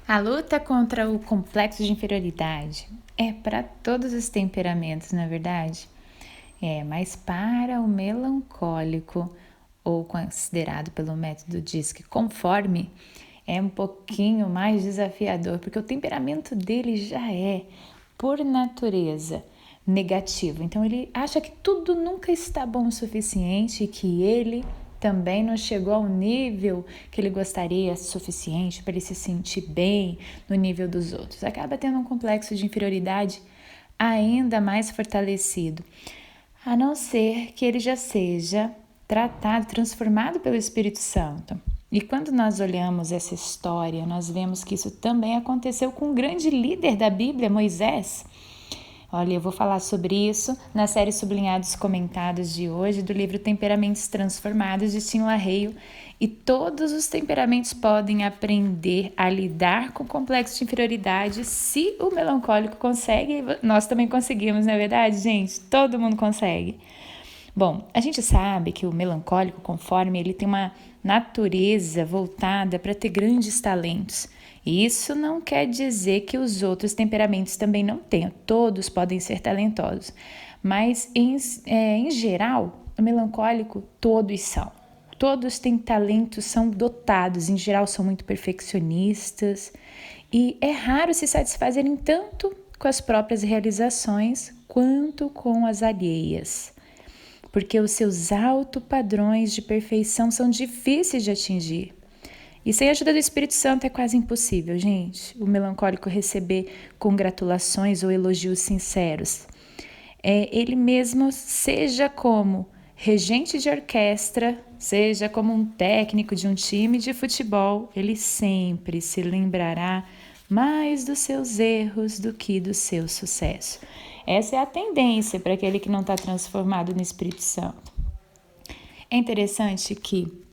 A luta contra o complexo de inferioridade é para todos os temperamentos, na verdade. Mas para o melancólico, ou considerado pelo método DISC conforme, é um pouquinho mais desafiador, porque o temperamento dele já é, por natureza, negativo. Então ele acha que tudo nunca está bom o suficiente e que ele também não chegou ao nível que ele gostaria suficiente para ele se sentir bem no nível dos outros. Acaba tendo um complexo de inferioridade ainda mais fortalecido, a não ser que ele já seja tratado, transformado pelo Espírito Santo. E quando nós olhamos essa história, nós vemos que isso também aconteceu com um grande líder da Bíblia, Moisés. Olha, eu vou falar sobre isso na série Sublinhados Comentados de hoje, do livro Temperamentos Transformados, de Tim LaHaye. E todos os temperamentos podem aprender a lidar com o complexo de inferioridade. Se o melancólico consegue, nós também conseguimos, não é verdade, gente? Todo mundo consegue. Bom, a gente sabe que o melancólico, conforme ele tem uma natureza voltada para ter grandes talentos. E isso não quer dizer que os outros temperamentos também não tenham. Todos podem ser talentosos. Mas, em geral, o melancólico, todos são. Todos têm talentos, são dotados. Em geral, são muito perfeccionistas. E é raro se satisfazerem tanto com as próprias realizações quanto com as alheias, porque os seus altos padrões de perfeição são difíceis de atingir. E sem a ajuda do Espírito Santo é quase impossível, gente, o melancólico receber congratulações ou elogios sinceros. Ele mesmo, seja como regente de orquestra, seja como um técnico de um time de futebol, ele sempre se lembrará mais dos seus erros do que do seu sucesso. Essa é a tendência para aquele que não está transformado no Espírito Santo. É interessante que,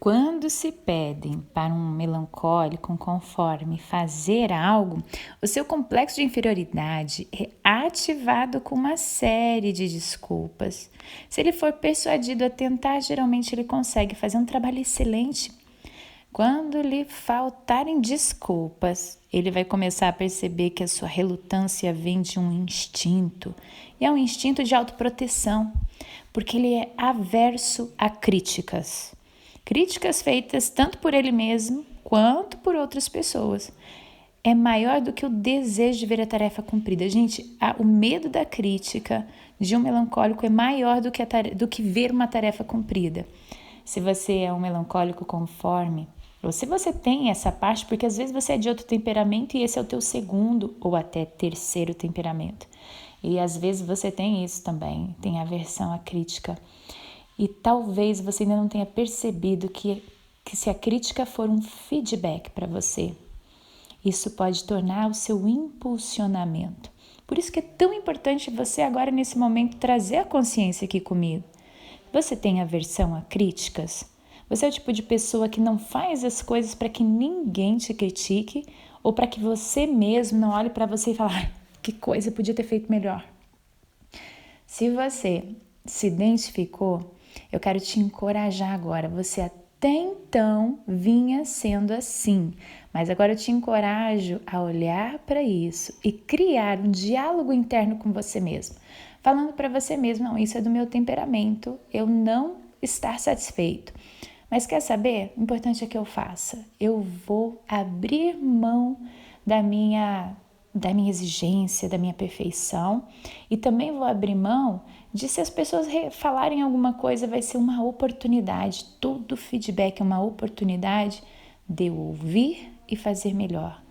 quando se pedem para um melancólico conforme fazer algo, o seu complexo de inferioridade é ativado com uma série de desculpas. Se ele for persuadido a tentar, geralmente ele consegue fazer um trabalho excelente. Quando lhe faltarem desculpas, ele vai começar a perceber que a sua relutância vem de um instinto, e é um instinto de autoproteção, porque ele é averso a críticas. Críticas feitas tanto por ele mesmo quanto por outras pessoas. É maior do que o desejo de ver a tarefa cumprida. Gente, o medo da crítica de um melancólico é maior do que ver uma tarefa cumprida. Se você é um melancólico conforme, ou se você tem essa parte, porque às vezes você é de outro temperamento e esse é o teu segundo ou até terceiro temperamento. E às vezes você tem isso também, tem aversão à crítica. E talvez você ainda não tenha percebido que se a crítica for um feedback para você, isso pode tornar o seu impulsionamento. Por isso que é tão importante você agora nesse momento trazer a consciência aqui comigo. Você tem aversão a críticas? Você é o tipo de pessoa que não faz as coisas para que ninguém te critique ou para que você mesmo não olhe para você e fale, que coisa, podia ter feito melhor. Se você se identificou, eu quero te encorajar agora. Você até então vinha sendo assim, mas agora eu te encorajo a olhar para isso e criar um diálogo interno com você mesmo, falando para você mesmo, não, isso é do meu temperamento, eu não estar satisfeito. Mas quer saber? O importante é que eu faça. Eu vou abrir mão da minha exigência, da minha perfeição, e também vou abrir mão de, se as pessoas falarem alguma coisa, vai ser uma oportunidade. Todo feedback é uma oportunidade de eu ouvir e fazer melhor.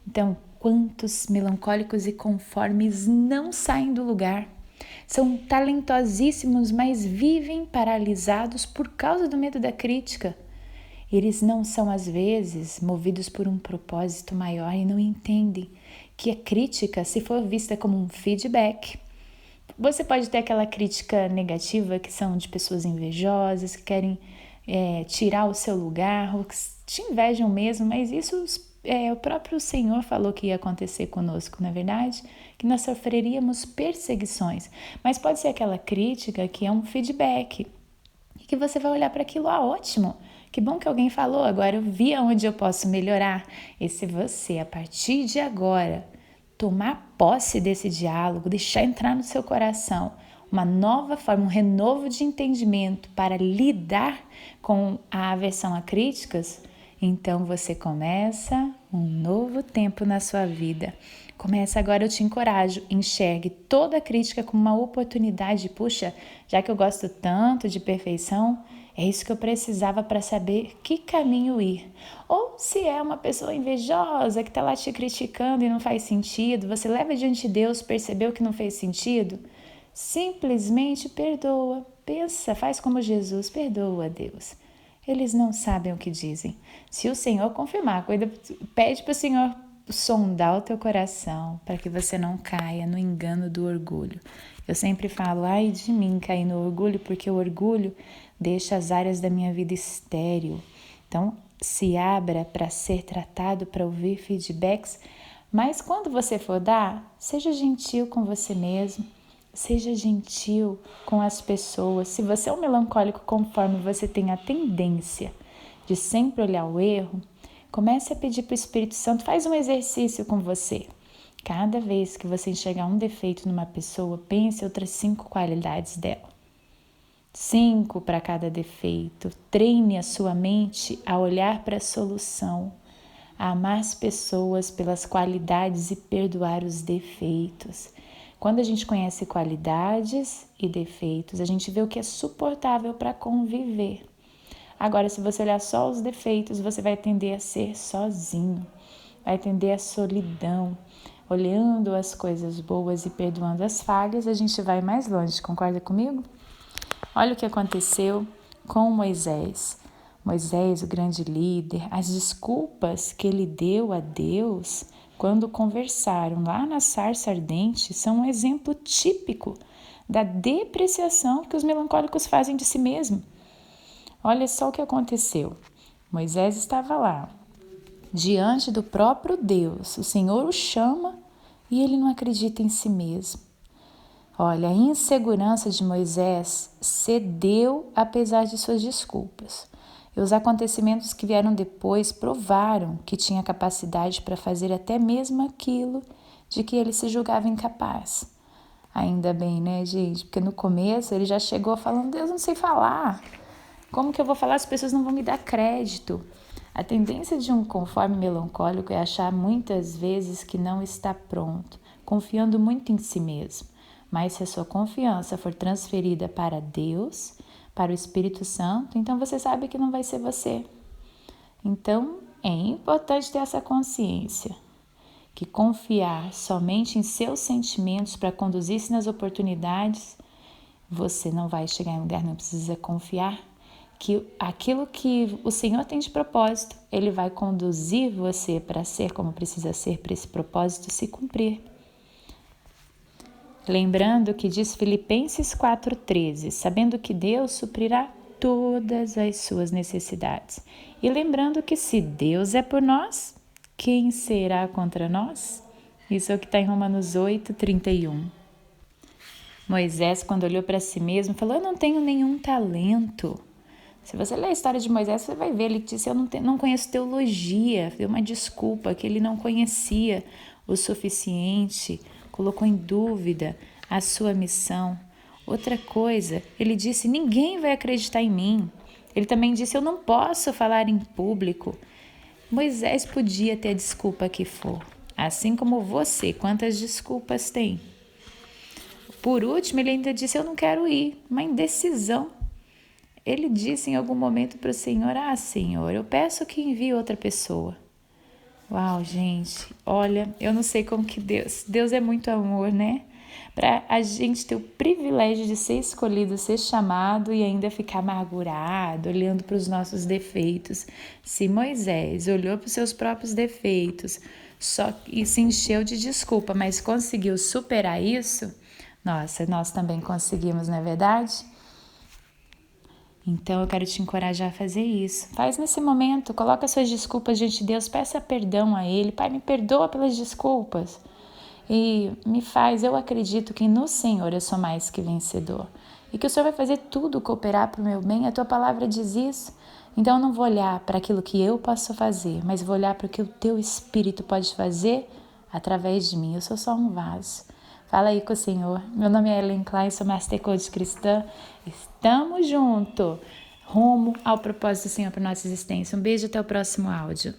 Então, quantos melancólicos e conformes não saem do lugar? São talentosíssimos, mas vivem paralisados por causa do medo da crítica. Eles não são, às vezes, movidos por um propósito maior e não entendem que a crítica, se for vista como um feedback, você pode ter aquela crítica negativa que são de pessoas invejosas, que querem tirar o seu lugar, ou que te invejam mesmo, mas isso o próprio Senhor falou que ia acontecer conosco, não é verdade? Que nós sofreríamos perseguições. Mas pode ser aquela crítica que é um feedback, e que você vai olhar para aquilo, ótimo, que bom que alguém falou, agora eu vi aonde eu posso melhorar. E se você, a partir de agora, tomar posse desse diálogo, deixar entrar no seu coração uma nova forma, um renovo de entendimento para lidar com a aversão a críticas, então você começa um novo tempo na sua vida. Começa agora, eu te encorajo, enxergue toda crítica como uma oportunidade. Puxa, já que eu gosto tanto de perfeição, é isso que eu precisava para saber que caminho ir. Ou se é uma pessoa invejosa que está lá te criticando e não faz sentido, você leva diante de Deus, percebeu que não fez sentido? Simplesmente perdoa. Pensa, faz como Jesus, perdoa a Deus. Eles não sabem o que dizem. Se o Senhor confirmar, pede para o Senhor sondar o teu coração para que você não caia no engano do orgulho. Eu sempre falo, ai de mim cair no orgulho, porque o orgulho deixa as áreas da minha vida estéril. Então, se abra para ser tratado, para ouvir feedbacks, mas quando você for dar, seja gentil com você mesmo, seja gentil com as pessoas. Se você é um melancólico, conforme você tem a tendência de sempre olhar o erro, comece a pedir para o Espírito Santo, faz um exercício com você. Cada vez que você enxergar um defeito numa pessoa, pense outras 5 qualidades dela. 5 para cada defeito. Treine a sua mente a olhar para a solução, a amar as pessoas pelas qualidades e perdoar os defeitos. Quando a gente conhece qualidades e defeitos, a gente vê o que é suportável para conviver. Agora, se você olhar só os defeitos, você vai tender a ser sozinho, vai tender a solidão. Olhando as coisas boas e perdoando as falhas, a gente vai mais longe, concorda comigo? Olha o que aconteceu com Moisés. Moisés, o grande líder, as desculpas que ele deu a Deus quando conversaram lá na sarça ardente são um exemplo típico da depreciação que os melancólicos fazem de si mesmo. Olha só o que aconteceu. Moisés estava lá, diante do próprio Deus. O Senhor o chama e ele não acredita em si mesmo. Olha, a insegurança de Moisés cedeu apesar de suas desculpas. E os acontecimentos que vieram depois provaram que tinha capacidade para fazer até mesmo aquilo de que ele se julgava incapaz. Ainda bem, né, gente? Porque no começo ele já chegou falando, Deus, não sei falar. Como que eu vou falar? As pessoas não vão me dar crédito. A tendência de um conforme melancólico é achar muitas vezes que não está pronto, confiando muito em si mesmo. Mas se a sua confiança for transferida para Deus, para o Espírito Santo, então você sabe que não vai ser você. Então, é importante ter essa consciência, que confiar somente em seus sentimentos para conduzir-se nas oportunidades, você não vai chegar em lugar, não precisa confiar que aquilo que o Senhor tem de propósito, Ele vai conduzir você para ser como precisa ser para esse propósito se cumprir. Lembrando que diz Filipenses 4,13, sabendo que Deus suprirá todas as suas necessidades. E lembrando que se Deus é por nós, quem será contra nós? Isso é o que está em Romanos 8,31. Moisés, quando olhou para si mesmo, falou, eu não tenho nenhum talento. Se você ler a história de Moisés, você vai ver, ele disse, eu não conheço teologia, deu uma desculpa que ele não conhecia o suficiente, colocou em dúvida a sua missão. Outra coisa, ele disse, ninguém vai acreditar em mim. Ele também disse, eu não posso falar em público. Moisés podia ter a desculpa que for, assim como você, quantas desculpas tem? Por último, ele ainda disse, eu não quero ir, uma indecisão. Ele disse em algum momento para o Senhor, Senhor, eu peço que envie outra pessoa. Uau, gente, olha, eu não sei como que Deus é muito amor, né? Para a gente ter o privilégio de ser escolhido, ser chamado e ainda ficar amargurado, olhando para os nossos defeitos. Se Moisés olhou para os seus próprios defeitos e se encheu de desculpa, mas conseguiu superar isso, nossa, nós também conseguimos, não é verdade? Então eu quero te encorajar a fazer isso. Faz nesse momento, coloca suas desculpas diante de Deus, peça perdão a Ele. Pai, me perdoa pelas desculpas. E eu acredito que no Senhor eu sou mais que vencedor. E que o Senhor vai fazer tudo cooperar para o meu bem. A tua palavra diz isso. Então eu não vou olhar para aquilo que eu posso fazer, mas vou olhar para o que o teu Espírito pode fazer através de mim. Eu sou só um vaso. Fala aí com o Senhor. Meu nome é Ellen Klein, sou Master Coach Cristã. Estamos juntos, rumo ao propósito do Senhor para nossa existência. Um beijo, até o próximo áudio.